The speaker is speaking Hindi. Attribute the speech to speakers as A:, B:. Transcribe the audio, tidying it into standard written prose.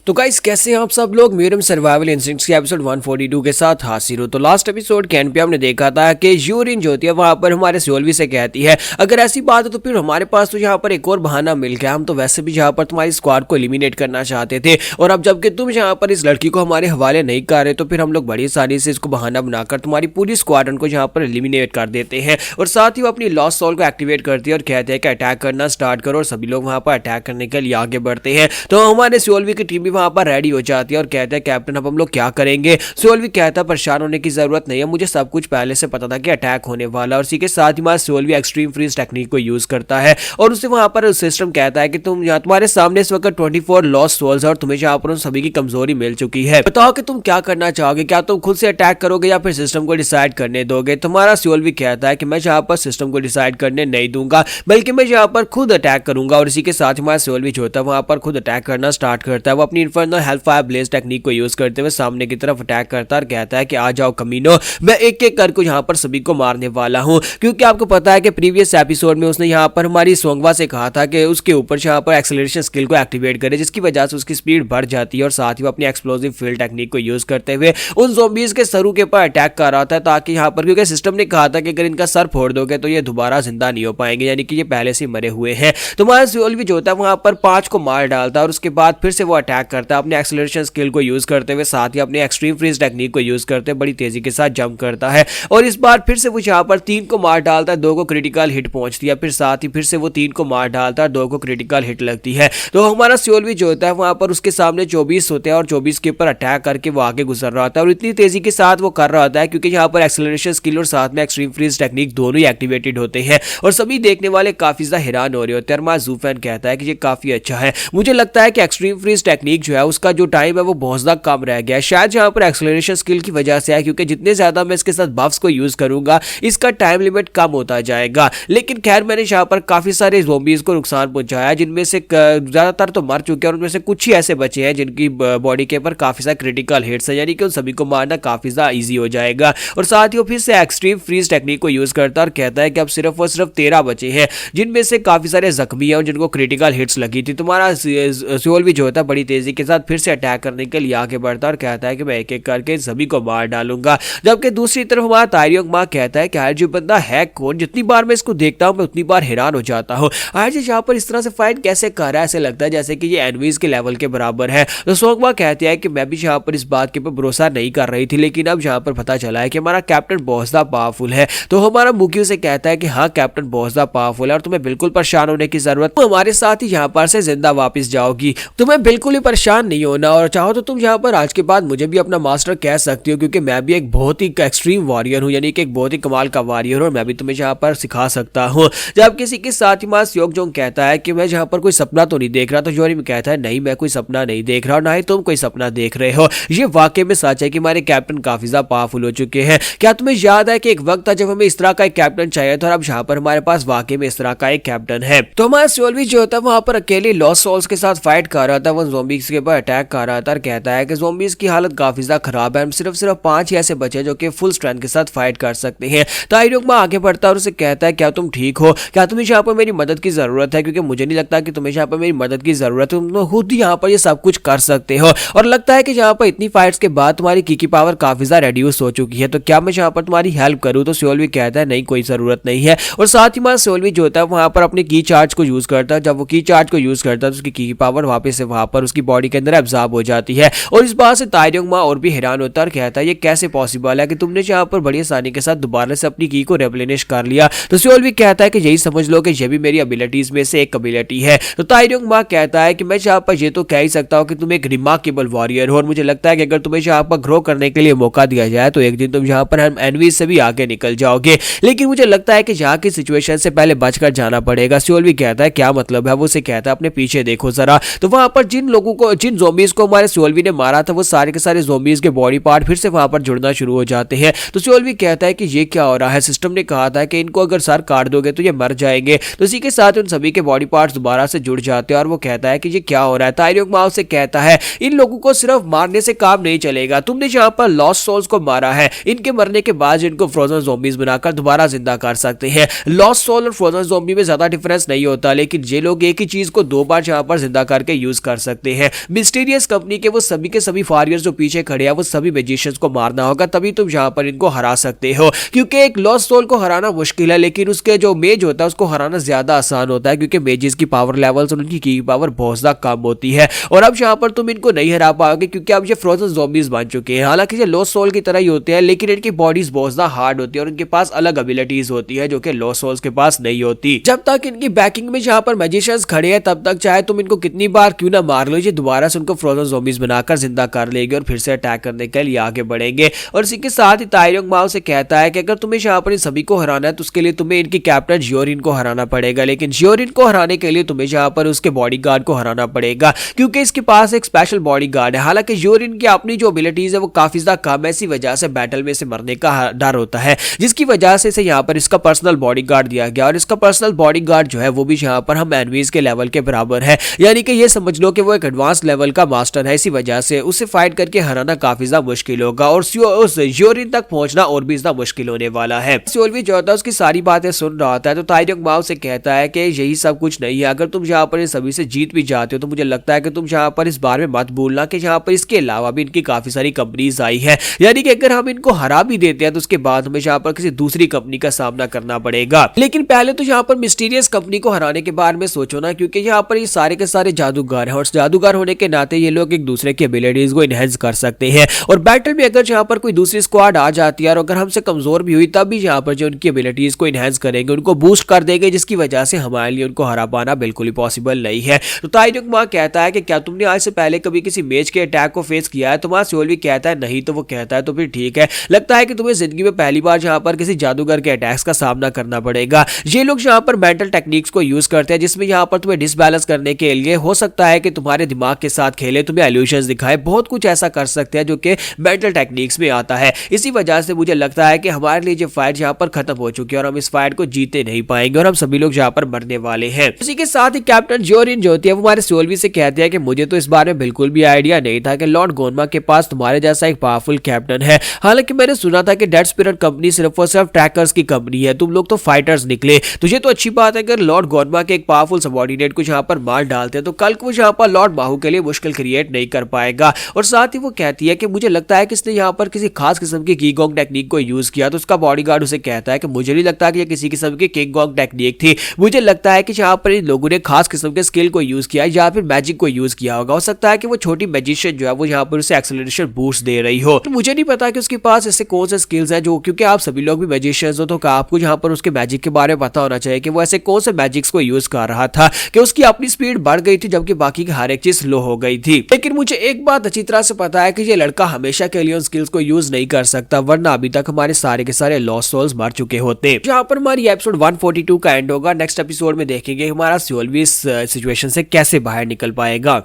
A: तो गाइस कैसे हैं आप सब लोग। मेरम सर्वाइवल इंस्टिंक्ट्स के एपिसोड 142 के साथ हाजिर हो। तो लास्ट एपिसोड के एंड पे हमने देखा था कि यूरिन जो होती है वहां पर हमारे सियोल्वी से कहती है अगर ऐसी बात है तो फिर हमारे पास तो यहाँ पर एक और बहाना मिल गया। हम तो वैसे भी यहाँ पर तुम्हारी स्क्वाड को एलिमिनेट करना चाहते थे और अब जबकि तुम यहाँ पर इस लड़की को हमारे हवाले नहीं कर रहे तो फिर हम लोग बड़ी आसानी से इसको बहाना बनाकर तुम्हारी पूरी स्क्वाडन को यहाँ पर एलिमिनेट कर देते हैं और साथ ही वो अपनी लॉस्ट सोल को एक्टिवेट करती है और कहते हैं कि अटैक करना स्टार्ट करो और सभी लोग वहां पर अटैक करने के लिए आगे बढ़ते हैं। तो हमारे सियोल्वी की टीम भी वहां पर रेडी हो जाती है और कहते हैं कैप्टन अब हम लोग क्या करेंगे। सियोल्वी कहता है परेशान होने की जरूरत नहीं है, मुझे सब कुछ पहले से पता था कि अटैक होने वाला। और इसी के साथ ही हमारा सियोल्वी एक्सट्रीम फ्रीज टेक्निक को यूज करता है और उससे वहां पर सिस्टम कहता है कि तुम्हारे सामने इस वक्त 24 लॉस्ट सोल्स है और तुम्हें यहाँ पर उन सभी की कमजोरी मिल चुकी है। बताओ कि तुम क्या करना चाहोगे, क्या तुम खुद से अटैक करोगे या फिर सिस्टम को डिसाइड करने दोगे। तुम्हारा सियोल्वी कहता है कि मैं यहाँ पर सिस्टम को डिसाइड करने नहीं दूंगा बल्कि मैं यहाँ पर खुद अटैक करूंगा। और इसी के साथ हमारा सियोल्वी जो होता है वहां पर खुद अटैक करना स्टार्ट करता है। वो अपनी इन्फर्नल हेलफायर ब्लेज टेक्निक को यूज करते हुए सामने की तरफ अटैक करता है और कहता है कि आ जाओ कमीनो, मैं एक एक करके यहाँ पर सभी को मारने वाला हूँ। क्योंकि आपको पता है कि प्रीवियस एपिसोड में उसने यहाँ पर हमारी सोंगवा से कहा था कि उसके ऊपर यहाँ पर एक्सेलरेशन स्किल को एक्टिवेट करे जिसकी वजह से उसकी स्पीड बढ़ जाती है और साथ ही वो अपनी एक्सप्लोसिव फील्ड टेक्निक को यूज करते हुए उन ज़ॉम्बीज के सरों के ऊपर अटैक कर रहा था ताकि यहाँ पर, क्योंकि सिस्टम ने कहा था कि अगर इनका सर फोड़ दोगे तो ये दोबारा जिंदा नहीं हो पाएंगे, यानी कि ये पहले से मरे हुए हैं। तो हमारा सियोल्वी जो होता है वहां पर 5 को मार डालता है और उसके बाद फिर से वो अटैक करता है अपने एक्सेलरेशन स्किल को यूज करते हुए, साथ ही अपने एक्सट्रीम फ्रीज टेक्निक को यूज करते हुए बड़ी तेजी के साथ जंप करता है और इस बार फिर से वो यहाँ पर 3 को मार डालता है, 2 को क्रिटिकल हिट पहुंचती है, फिर साथ ही फिर से वो 3 को मार डालता है, 2 को क्रिटिकल हिट लगती है। तो हमारा सियोल्वी जो होता है वहां पर उसके सामने 24 होते हैं और 24 के ऊपर अटैक करके वो आगे गुजर रहा होता है और इतनी तेजी के साथ वो कर रहा होता है क्योंकि यहाँ पर एक्सेलरेशन स्किल और साथ में एक्सट्रीम फ्रीज टेक्निक दोनों ही एक्टिवेटेड होते हैं और सभी देखने वाले काफी ज्यादा हैरान हो रहे होते हैं। हमारा ज़ूफैन कहता है कि ये काफी अच्छा है, मुझे लगता है कि एक्सट्रीम फ्रीज टेक्निक जो है उसका जो टाइम है वो बहुत ज्यादा कम रह गया है, शायद यहाँ पर एक्सेलरेशन स्किल की वजह से है क्योंकि जितने ज्यादा मैं इसके साथ बफ्स को यूज करूंगा इसका टाइम लिमिट कम होता जाएगा। लेकिन खैर मैंने यहाँ पर काफी सारे ज़ॉम्बीज को नुकसान पहुंचाया जिनमें से ज्यादातर तो मर चुके हैं और उनमें से कुछ ही ऐसे बचे हैं जिनकी बॉडी के ऊपर काफी सारे क्रिटिकल हिट्स है, यानी कि उन सभी को मारना काफी ज्यादा ईजी हो जाएगा। और साथ ही वो फिर से एक्सट्रीम फ्रीज टेक्निक को यूज करता है और कहता है कि अब सिर्फ और सिर्फ 13 बचे हैं जिनमें से काफी सारे जख्मी हैं और जिनको क्रिटिकल हिट्स लगी थी। तुम्हारा सियोल्वी जो होता है बड़ी तेजी के साथ फिर से अटैक करने के लिए आगे बढ़ता है और कहता है कि मैं एक एक करके सभी को मार डालूंगा। जबकि दूसरी तरफ हमारा तारियोंग माँ कहता है कि यार जो बंदा है कौन, जितनी बार मैं इसको देखता हूँ मैं उतनी बार हैरान हो जाता हूँ, आज यहाँ पर इस तरह से फाइट कैसे कर रहा है, ऐसे लगता है जैसे कि ये एनवीज के लेवल के बराबर है। तो सोंगवा कहती है कि मैं भी यहाँ पर इस बात के ऊपर भरोसा नहीं कर रही थी लेकिन अब यहाँ पर पता चला है कि हमारा कैप्टन बहुत ज्यादा पावरफुल है। तो हमारा मुखियो से कहता है कि हाँ कैप्टन बहुत ज्यादा पावरफुल है और तुम्हें बिल्कुल परेशान होने की जरूरत, तुम हमारे साथ ही यहाँ पर से जिंदा वापस जाओगी, तुम्हें बिल्कुल ही परेशान नहीं होना और चाहो तो तुम यहाँ पर आज के बाद मुझे भी अपना मास्टर कह सकती हो क्योंकि मैं भी एक बहुत ही एक्सट्रीम वॉरियर हूँ, यानी कि एक बहुत ही कमाल का वॉरियर हूँ और मैं भी तुम्हें यहाँ पर सिखा सकता हूँ। जब किसी के साथ ही मास योगजोंग कहता है कि मैं यहाँ पर कोई सपना तो नहीं देख रहा, तो जोरी में कहता है नहीं मैं कोई सपना नहीं देख रहा और ना ही तुम कोई सपना देख रहे हो, ये वाकई में सच है कि हमारे कैप्टन काफी ज्यादा पावरफुल हो चुके हैं। क्या तुम्हें याद है कि एक वक्त था जब हमें इस तरह का एक कैप्टन चाहिए था और अब यहाँ पर हमारे पास वाकई में इस तरह का एक कैप्टन है। तो हमारा सियोल्वी जो होता है वहां पर अकेले लॉस्ट सोल्स के साथ फाइट कर रहा था, वो ज़ॉम्बीज के ऊपर अटैक कर रहा था और कहता है कि ज़ॉम्बीज की हालत काफी ज्यादा खराब है, सिर्फ 5 ही ऐसे बचे जो कि फुल स्ट्रेंथ के साथ फाइट कर सकते हैं। तारियोंग माँ आगे बढ़ता है और उसे कहता है क्या तुम ठीक हो, क्या तुम्हें यहाँ पर मेरी मदद की जरूरत है, क्योंकि मुझे नहीं लगता कि तुम्हें यहाँ पर मेरी मदद की जरूरत है, तुम खुद ही यहाँ पर ये सब कुछ कर सकते हो और लगता है कि यहाँ पर इतनी फाइट्स के बाद तुम्हारी की पावर काफी ज्यादा रिड्यूस हो चुकी है, तो क्या मैं यहाँ पर तुम्हारी हेल्प करूँ। तो सियोल्वी कहता है नहीं कोई जरूरत नहीं है और साथ ही हमारा सियोल्वी जो होता है वहां पर अपने की चार्ज को यूज करता है। जब वो की चार्ज को यूज करता है तो उसकी की पावर वापस से वहां पर उसकी बॉडी के अंदर एब्जॉर्ब हो जाती है और इस बात से तारियोंग माँ और भी हैरान होता है और कहता है ये कैसे पॉसिबल है कि तुमने यहाँ पर बड़ी आसानी के साथ दोबारा से अपनी की को रेप्लेनिश कर लिया। तो सियोल्वी कहता है कि यही समझ लो कि ये भी मेरी एबिलिटीज में से एक एबिलिटी है। तो तारियोंग माँ कहता है कि मैं यहाँ पर ये तो कह ही सकता हूँ कि तुम एक रिमार्केबल वॉरियर हो और मुझे लगता है कि अगर तुम्हें यहाँ पर ग्रो करने के लिए मौका दिया जाए तो एक दिन तुम यहाँ पर हम एनवी से भी आगे निकल जाओगे, लेकिन मुझे लगता है कि यहाँ की सिचुएशन से पहले बचकर जाना पड़ेगा। सियोल्वी कहता है क्या मतलब है, वो उसे कहता है अपने पीछे देखो जरा। तो वहां पर जिन ज़ॉम्बीज को हमारे सियोल्वी ने मारा था वो सारे के सारे ज़ॉम्बीज के बॉडी पार्ट फिर से वहां पर जुड़ना शुरू हो जाते हैं। तो सियोल्वी कहता है कि ये क्या हो रहा है, सिस्टम ने कहा था कि इनको अगर सर काट दोगे तो ये मर जाएंगे। तो इसी के साथ उन सभी के बॉडी पार्ट्स दोबारा से जुड़ जाते हैं और वो कहता है कि ये क्या हो रहा है। तारियोंग माँ से कहता है इन लोगों को सिर्फ मारने से काम नहीं चलेगा, तुमने यहाँ पर लॉस्ट सोल्स को मारा है, इनके मरने के बाद इनको फ्रोजन ज़ॉम्बीज बनाकर दोबारा जिंदा कर सकते हैं। लॉस्ट सोल और फ्रोजन ज़ॉम्बी में ज्यादा डिफरेंस नहीं होता, लेकिन ये लोग एक ही चीज को 2 बार यहाँ पर जिंदा करके यूज कर सकते हैं। मिस्टीरियस कंपनी के वो सभी के सभी वॉरियर्स जो पीछे खड़े हैं वो सभी मैजिशियंस को मारना होगा, तभी तुम यहाँ पर इनको हरा सकते हो। क्योंकि एक लॉस्ट सोल को हराना मुश्किल है, लेकिन उसके जो मेज होता है उसको हराना ज्यादा आसान होता है, क्योंकि मेजेस की पावर लेवल्स और उनकी की पावर बहुत ज्यादा कम होती है। और अब यहाँ पर तुम इनको नहीं हरा पाओगे क्योंकि अब ये फ्रोजन ज़ॉम्बीज बन चुके हैं। हालांकि ये लॉस्ट सोल की तरह ही होते हैं, लेकिन इनकी बॉडीज बहुत ज्यादा हार्ड होती है और इनके पास अलग एबिलिटीज होती है जो कि लॉस्ट सोल्स के पास नहीं होती। जब तक इनकी बैकिंग में यहाँ पर मैजिशियंस खड़े हैं तब तक चाहे तुम इनको कितनी बार क्यों ना मार लो, ये दोबारा से उनको फ्रोजन ज़ॉम्बीज बनाकर जिंदा कर लेंगे और फिर से अटैक करने के लिए आगे बढ़ेंगे। और इसी के साथ ही ताई योंग माओ से कहता है कि अगर तुम्हें यहाँ पर इन सभी को हराना है तो उसके लिए तुम्हें इनकी कैप्टन जियोरिन को हराना पड़ेगा, लेकिन जियोरिन को हराने के लिए तुम्हें यहाँ पर उसके बॉडीगार्ड को हराना पड़ेगा, क्योंकि इसके पास एक स्पेशल बॉडीगार्ड है। हालांकि जियोरिन की अपनी जो एबिलिटीज है वो काफी ज्यादा कम है, इसी वजह से बैटल में से मरने का डर होता है, जिसकी वजह से इसे यहाँ पर इसका पर्सनल बॉडीगार्ड दिया गया। और इसका पर्सनल बॉडीगार्ड जो है वो भी यहाँ पर हम एनिमीज के लेवल के बराबर है, यानी कि ये समझ लो कि वो एक एडवांस लेवल का मास्टर है। इसी वजह से उसे फाइट करके हराना काफी ज्यादा मुश्किल होगा और उस जियोरिन तक पहुंचना और भी ज्यादा मुश्किल होने वाला है। सियोलवी जो होता है उसकी सारी बातें सुन रहा होता है, तो ताई योंग माओ से कहता है कि यही सब कुछ नहीं है, अगर तुम यहाँ पर इन सभी से जीत भी जाते हो तो मुझे लगता है कि तुम यहाँ पर इस बारे में मत भूलना कि यहाँ पर इसके अलावा भी इनकी काफी सारी कंपनीज आई है, यानी कि अगर हम इनको हरा भी देते हैं तो उसके बाद हमें यहाँ पर किसी दूसरी कंपनी का सामना करना पड़ेगा। लेकिन पहले तो यहाँ पर मिस्टीरियस कंपनी को हराने के बारे में सोचो ना, क्योंकि यहाँ पर ये सारे के सारे जादूगर हैं और जादूगर होने के नाते ये लोग एक दूसरे की एबिलिटीज को इनहेंस कर सकते हैं। और बैटल में अगर यहाँ पर कोई दूसरी स्क्वाड आ जाती है और अगर हमसे कमजोर भी हुई तब भी यहाँ पर जो उनकी एबिलिटीज को इनहेंस करेंगे, उनको बूस्ट कर देंगे, जिसकी वजह से हमारे लिए उनको हरा पाना बिल्कुल ही पॉसिबल नहीं है। तो ताई योंग माओ कहता है कि क्या तुमने आज से पहले कभी किसी मेज के अटैक को फेस किया है? तो वहां सियोलवी कहता है नहीं, तो वो कहता है तो फिर ठीक है, लगता है कि तुम्हें जिंदगी में पहली बार यहाँ पर किसी जादूगर के अटैक्स का सामना करना पड़ेगा। ये लोग यहाँ पर मेंटल टेक्निक्स को यूज करते हैं, जिसमें यहाँ पर तुम्हें डिसबैलेंस करने के लिए हो सकता है कि तुम्हारे दिमाग के साथ खेले, तुम्हें इल्यूशंस दिखाए, बहुत कुछ ऐसा कर सकते हैं जो कि मेंटल टेक्निक्स में आता है। इसी वजह से मुझे लगता है कि हमारे लिए ये फाइट यहाँ पर खत्म हो चुकी है और हम इस फाइट को जीते नहीं पाएंगे और हम सभी लोग यहाँ पर मरने वाले हैं। इसी के साथ ही कैप्टन जियोरिन जो होती है वो हमारे सियोलवी से कहती है कि मुझे तो इस बारे में बिल्कुल भी आइडिया नहीं था कि लॉर्ड गोनमा के पास तुम्हारे जैसा एक पावरफुल कैप्टन है। हालांकि मैंने सुना था कि डेड स्पिरिट कंपनी सिर्फ और सिर्फ ट्रैकर्स की कंपनी है, तुम लोग तो फाइटर्स निकले। तो ये तो अच्छी बात है, अगर लॉर्ड गोनमा के एक पावरफुल सबऑर्डिनेट को यहाँ पर मार डालते हैं तो कल को यहाँ पर लॉर्ड बाहू के लिए मुश्किल क्रिएट नहीं कर पाएगा। और साथ ही वो कहती है कि मुझे लगता है कि इसने यहाँ पर किसी खास किस्म की कीगोंग टेक्निक को यूज किया। तो उसका बॉडीगार्ड उसे कहता है कि मुझे नहीं लगता कि ये किसी किस्म की कीगोंग टेक्निक थी, मुझे लगता है कि यहाँ पर इन लोगों ने खास किस्म के स्किल को यूज किया या फिर मैजिक को यूज किया होगा। हो सकता है कि वो छोटी मैजिशियन जो है वो यहाँ पर उसे एक्सेलरेशन बूस्ट दे रही हो। तो मुझे नहीं पता कि उसके पास ऐसे कौन से स्किल्स हैं जो, क्योंकि आप सभी लोग भी मैजिशियंस हो तो आपको यहाँ पर उसके मैजिक के बारे में पता होना चाहिए कि वो ऐसे कौन से मैजिक्स को यूज कर रहा था कि उसकी अपनी स्पीड बढ़ गई थी जबकि बाकी की हर एक चीज स्लो हो गई थी। लेकिन मुझे एक बात अच्छी तरह से पता है कि ये लड़का हमेशा के लिए उन स्किल्स को यूज नहीं कर सकता, वरना अभी तक हमारे सारे के सारे लॉस्ट सोल्स मर चुके होते। यहाँ पर हमारी एपिसोड 142 का एंड होगा। नेक्स्ट एपिसोड में देखेंगे हमारा सियोलवी इस सिचुएशन से कैसे बाहर निकल पाएगा।